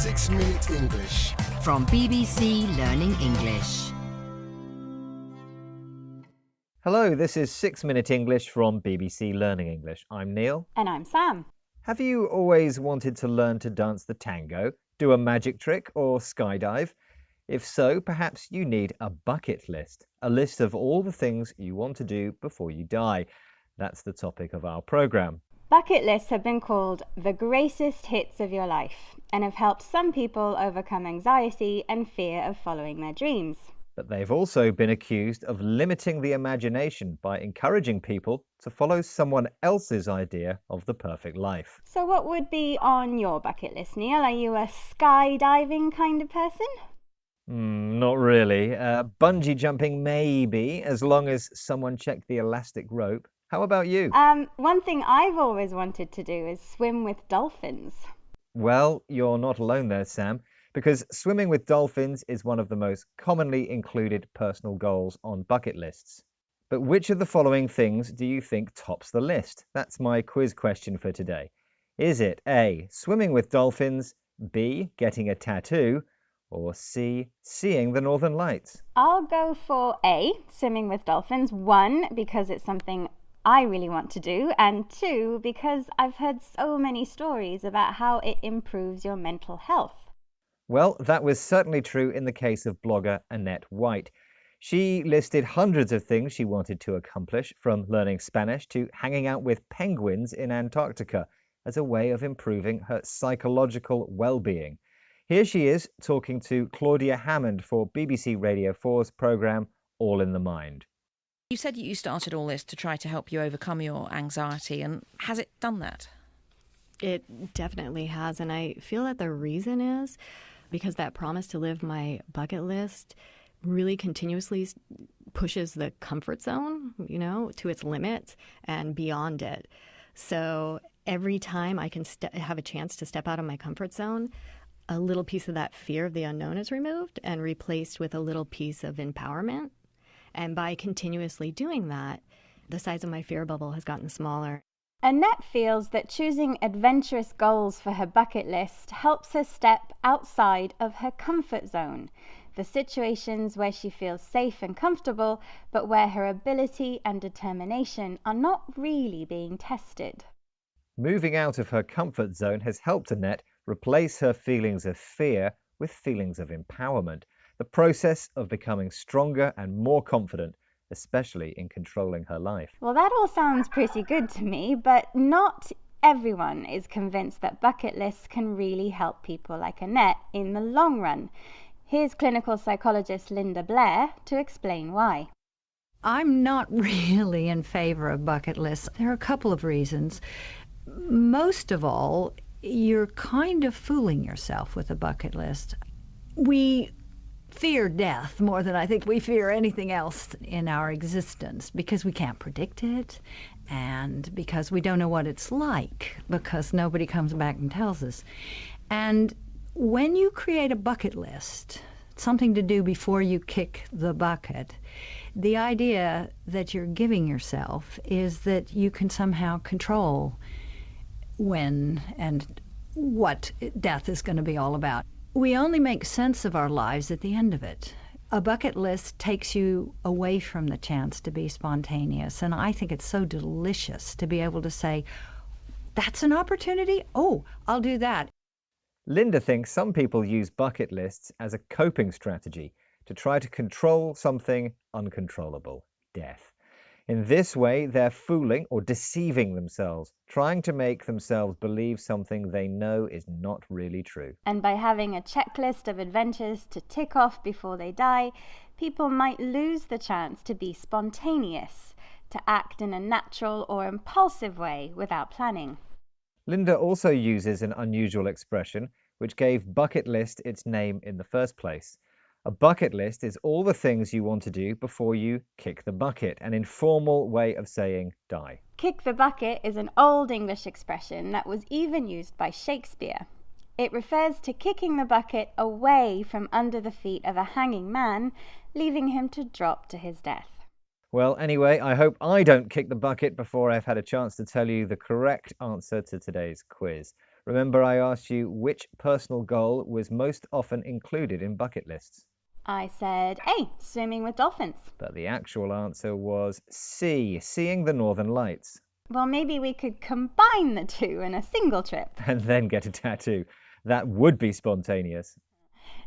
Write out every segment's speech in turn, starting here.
6-Minute English. From BBC Learning English. Hello, this is 6-Minute English from BBC Learning English. I'm Neil. And I'm Sam. Have you always wanted to learn to dance the tango, do a magic trick, or skydive? If so, perhaps you need a bucket list, a list of all the things you want to do before you die. That's the topic of our programme. Bucket lists have been called the greatest hits of your life and have helped some people overcome anxiety and fear of following their dreams. But they've also been accused of limiting the imagination by encouraging people to follow someone else's idea of the perfect life. So what would be on your bucket list, Neil? Are you a skydiving kind of person? Not really. Bungee jumping maybe, as long as someone checked the elastic rope. How about you? One thing I've always wanted to do is swim with dolphins. Well, you're not alone there, Sam, because swimming with dolphins is one of the most commonly included personal goals on bucket lists. But which of the following things do you think tops the list? That's my quiz question for today. Is it A, swimming with dolphins, B, getting a tattoo, or C, seeing the Northern Lights? I'll go for A, swimming with dolphins. 1, because it's something I really want to do, and 2, because I've heard so many stories about how it improves your mental health. Well, that was certainly true in the case of blogger Annette White. She listed hundreds of things she wanted to accomplish, from learning Spanish to hanging out with penguins in Antarctica, as a way of improving her psychological well-being. Here she is talking to Claudia Hammond for BBC Radio 4's programme All in the Mind. You said you started all this to try to help you overcome your anxiety, and has it done that? It definitely has, and I feel that the reason is because that promise to live my bucket list really continuously pushes the comfort zone, to its limits and beyond it. So every time I can have a chance to step out of my comfort zone, a little piece of that fear of the unknown is removed and replaced with a little piece of empowerment. And by continuously doing that, the size of my fear bubble has gotten smaller. Annette feels that choosing adventurous goals for her bucket list helps her step outside of her comfort zone, the situations where she feels safe and comfortable, but where her ability and determination are not really being tested. Moving out of her comfort zone has helped Annette replace her feelings of fear with feelings of empowerment, the process of becoming stronger and more confident, especially in controlling her life. Well, that all sounds pretty good to me, but not everyone is convinced that bucket lists can really help people like Annette in the long run. Here's clinical psychologist Linda Blair to explain why. I'm not really in favor of bucket lists. There are a couple of reasons. Most of all, you're kind of fooling yourself with a bucket list. We fear death more than I think we fear anything else in our existence, because we can't predict it and because we don't know what it's like, because nobody comes back and tells us. And when you create a bucket list, something to do before you kick the bucket, the idea that you're giving yourself is that you can somehow control when and what death is going to be all about. We only make sense of our lives at the end of it. A bucket list takes you away from the chance to be spontaneous, and I think it's so delicious to be able to say, that's an opportunity? Oh, I'll do that. Linda thinks some people use bucket lists as a coping strategy to try to control something uncontrollable, death. In this way, they're fooling or deceiving themselves, trying to make themselves believe something they know is not really true. And by having a checklist of adventures to tick off before they die, people might lose the chance to be spontaneous, to act in a natural or impulsive way without planning. Linda also uses an unusual expression which gave bucket list its name in the first place. A bucket list is all the things you want to do before you kick the bucket, an informal way of saying die. Kick the bucket is an old English expression that was even used by Shakespeare. It refers to kicking the bucket away from under the feet of a hanging man, leaving him to drop to his death. Well, anyway, I hope I don't kick the bucket before I've had a chance to tell you the correct answer to today's quiz. Remember I asked you which personal goal was most often included in bucket lists? I said A, swimming with dolphins. But the actual answer was C, seeing the Northern Lights. Well, maybe we could combine the two in a single trip. And then get a tattoo. That would be spontaneous.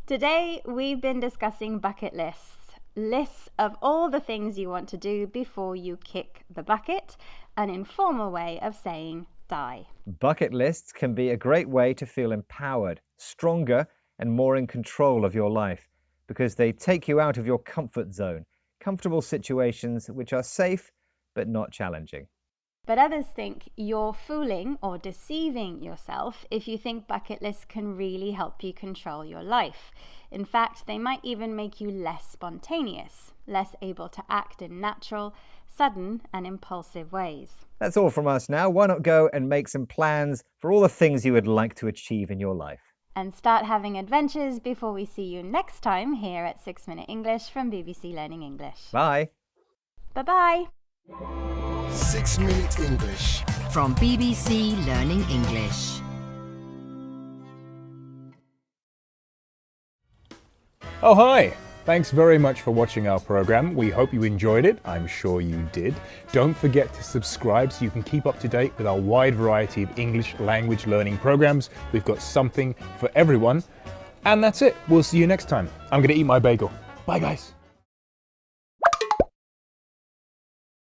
Today, we've been discussing bucket lists. Lists of all the things you want to do before you kick the bucket. An informal way of saying die. Bucket lists can be a great way to feel empowered, stronger, and more in control of your life, because they take you out of your comfort zone, comfortable situations which are safe but not challenging. But others think you're fooling or deceiving yourself if you think bucket lists can really help you control your life. In fact, they might even make you less spontaneous, less able to act in natural, sudden and impulsive ways. That's all from us now. Why not go and make some plans for all the things you would like to achieve in your life? And start having adventures before we see you next time here at 6 Minute English from BBC Learning English. Bye. Bye-bye. 6 Minute English. From BBC Learning English. Oh, hi! Thanks very much for watching our program. We hope you enjoyed it. I'm sure you did. Don't forget to subscribe so you can keep up to date with our wide variety of English language learning programs. We've got something for everyone. And that's it. We'll see you next time. I'm going to eat my bagel. Bye, guys.